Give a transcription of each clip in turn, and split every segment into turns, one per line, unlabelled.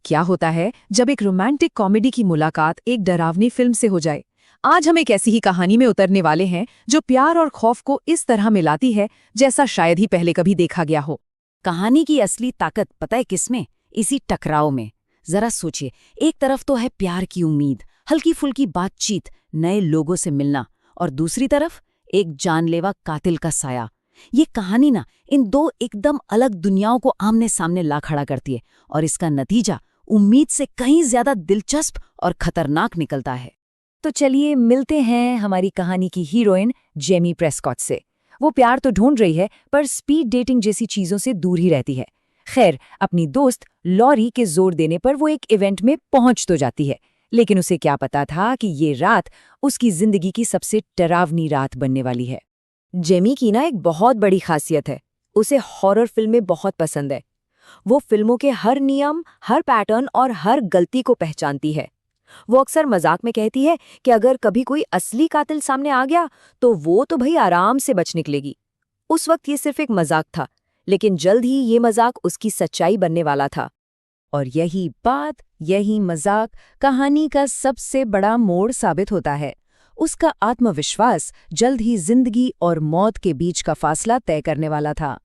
क्या होता है जब एक रोमांटिक कॉमेडी की मुलाकात एक डरावनी फिल्म से हो जाए। आज हम एक ऐसी ही कहानी में उतरने वाले हैं जो प्यार और खौफ को इस तरह मिलाती है जैसा शायद ही पहले कभी देखा गया हो।
कहानी की असली ताकत पता है किसमें? इसी टकराव में। जरा सोचिए, एक तरफ तो है प्यार की उम्मीद, हल्की फुल्की बातचीत, नए लोगों से मिलना, और दूसरी तरफ एक जानलेवा कातिल का साया। ये कहानी ना इन दो एकदम अलग दुनियाओं को आमने सामने ला खड़ा करती है, और इसका नतीजा उम्मीद से कहीं ज्यादा दिलचस्प और खतरनाक निकलता है।
तो चलिए मिलते हैं हमारी कहानी की हीरोइन जेमी प्रेस्कॉट से। वो प्यार तो ढूंढ रही है पर स्पीड डेटिंग जैसी चीजों से दूर ही रहती है। खैर, अपनी दोस्त लॉरी के जोर देने पर वो एक इवेंट में पहुंच तो जाती है, लेकिन उसे क्या पता था कि ये रात उसकी जिंदगी की सबसे डरावनी रात बनने वाली है। जेमी की ना एक बहुत बड़ी खासियत है, उसे हॉरर फिल्में बहुत पसंद है। वो फिल्मों के हर नियम, हर पैटर्न और हर गलती को पहचानती है। वो अक्सर मजाक में कहती है कि अगर कभी कोई असली कातिल सामने आ गया तो वो तो भाई आराम से बच निकलेगी। उस वक्त ये सिर्फ एक मजाक था, लेकिन जल्द ही ये मजाक उसकी सच्चाई बनने वाला था। और यही बात, यही मजाक कहानी का सबसे बड़ा मोड़ साबित होता है। उसका आत्मविश्वास जल्द ही जिंदगी और मौत के बीच का फासला तय करने वाला था।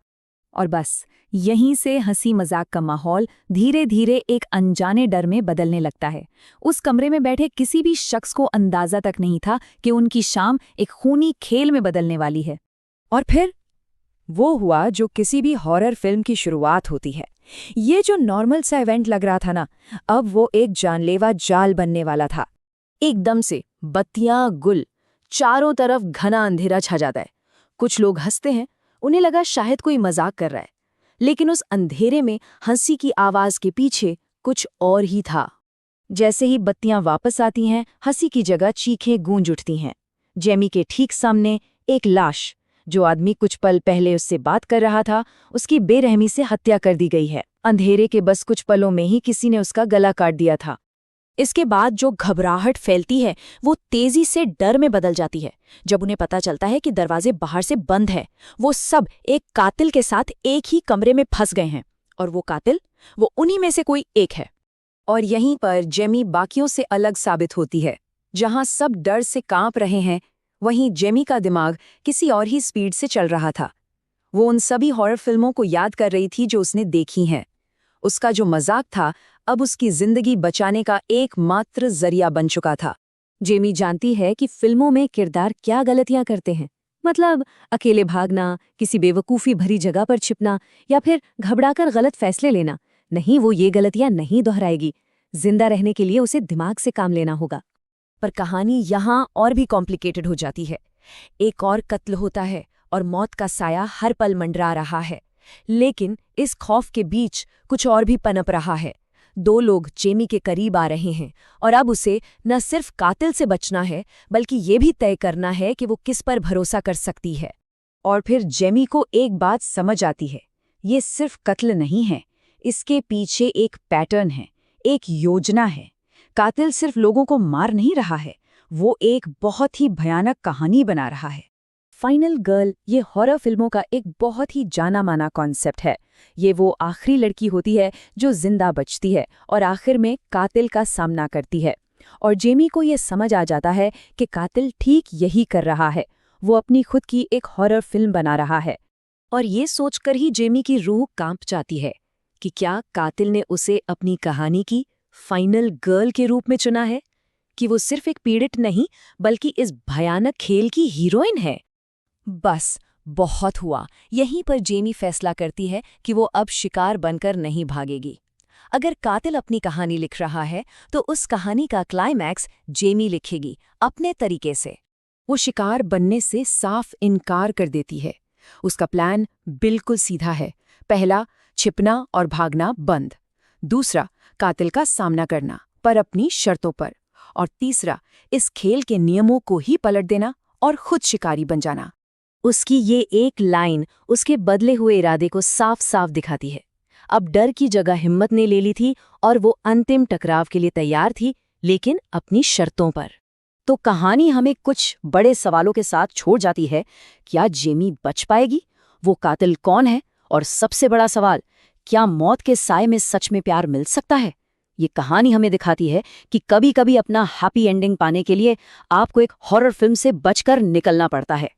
और बस यहीं से हंसी मजाक का माहौल धीरे धीरे एक अनजाने डर में बदलने लगता है। उस कमरे में बैठे किसी भी शख्स को अंदाजा तक नहीं था कि उनकी शाम एक खूनी खेल में बदलने वाली है। और फिर वो हुआ जो किसी भी हॉरर फिल्म की शुरुआत होती है। ये जो नॉर्मल सा इवेंट लग रहा था ना, अब वो एक जानलेवा जाल बनने वाला था। एकदम से बत्तियां गुल, चारों तरफ घना अंधेरा छा जाता है। कुछ लोग हंसते हैं, उन्हें लगा शायद कोई मजाक कर रहा है, लेकिन उस अंधेरे में हंसी की आवाज के पीछे कुछ और ही था। जैसे ही बत्तियां वापस आती हैं, हंसी की जगह चीखें गूंज उठती हैं। जेमी के ठीक सामने एक लाश, जो आदमी कुछ पल पहले उससे बात कर रहा था, उसकी बेरहमी से हत्या कर दी गई है। अंधेरे के बस कुछ पलों में ही किसी ने उसका गला काट दिया था। इसके बाद जो घबराहट फैलती है वो तेजी से डर में बदल जाती है जब उन्हें पता चलता है कि दरवाजे बाहर से बंद हैं। वो सब एक कातिल के साथ एक ही कमरे में फंस गए हैं, और वो कातिल वो उन्हीं में से कोई एक है। और यहीं पर जेमी बाकियों से अलग साबित होती है। जहां सब डर से कांप रहे हैं, वहीं जेमी का दिमाग किसी और ही स्पीड से चल रहा था। वो उन सभी हॉरर फिल्मों को याद कर रही थी जो उसने देखी हैं। उसका जो मजाक था अब उसकी जिंदगी बचाने का एकमात्र जरिया बन चुका था। जेमी जानती है कि फिल्मों में किरदार क्या गलतियां करते हैं, मतलब अकेले भागना, किसी बेवकूफ़ी भरी जगह पर छिपना, या फिर घबराकर गलत फैसले लेना। नहीं, वो ये गलतियां नहीं दोहराएगी। जिंदा रहने के लिए उसे दिमाग से काम लेना होगा। पर कहानी यहाँ और भी कॉम्प्लिकेटेड हो जाती है। एक और कत्ल होता है और मौत का साया हर पल मंडरा रहा है। लेकिन इस खौफ के बीच कुछ और भी पनप रहा है। दो लोग जेमी के करीब आ रहे हैं, और अब उसे न सिर्फ कातिल से बचना है, बल्कि ये भी तय करना है कि वो किस पर भरोसा कर सकती है। और फिर जेमी को एक बात समझ आती है, ये सिर्फ कत्ल नहीं है, इसके पीछे एक पैटर्न है, एक योजना है। कातिल सिर्फ लोगों को मार नहीं रहा है, वो एक बहुत ही भयानक कहानी बना रहा है। फाइनल गर्ल ये हॉरर फिल्मों का एक बहुत ही जाना माना कॉन्सेप्ट है। ये वो आखिरी लड़की होती है जो जिंदा बचती है और आखिर में कातिल का सामना करती है। और जेमी को ये समझ आ जाता है कि कातिल ठीक यही कर रहा है, वो अपनी खुद की एक हॉरर फिल्म बना रहा है। और ये सोचकर ही जेमी की रूह कांप जाती है कि क्या कातिल ने उसे अपनी कहानी की फाइनल गर्ल के रूप में चुना है, कि वो सिर्फ एक पीड़ित नहीं बल्कि इस भयानक खेल की हीरोइन है। बस बहुत हुआ। यहीं पर जेमी फैसला करती है कि वो अब शिकार बनकर नहीं भागेगी। अगर कातिल अपनी कहानी लिख रहा है तो उस कहानी का क्लाइमैक्स जेमी लिखेगी अपने तरीके से। वो शिकार बनने से साफ इनकार कर देती है। उसका प्लान बिल्कुल सीधा है। पहला, छिपना और भागना बंद। दूसरा, कातिल का सामना करना, पर अपनी शर्तों पर। और तीसरा, इस खेल के नियमों को ही पलट देना और खुद शिकारी बन जाना। उसकी ये एक लाइन उसके बदले हुए इरादे को साफ साफ दिखाती है। अब डर की जगह हिम्मत ने ले ली थी और वो अंतिम टकराव के लिए तैयार थी, लेकिन अपनी शर्तों पर। तो कहानी हमें कुछ बड़े सवालों के साथ छोड़ जाती है। क्या जेमी बच पाएगी? वो कातिल कौन है? और सबसे बड़ा सवाल, क्या मौत के साए में सच में प्यार मिल सकता है?
ये कहानी हमें दिखाती है कि कभी-कभी अपना हैप्पी एंडिंग पाने के लिए आपको एक हॉरर फिल्म से बचकर निकलना पड़ता है।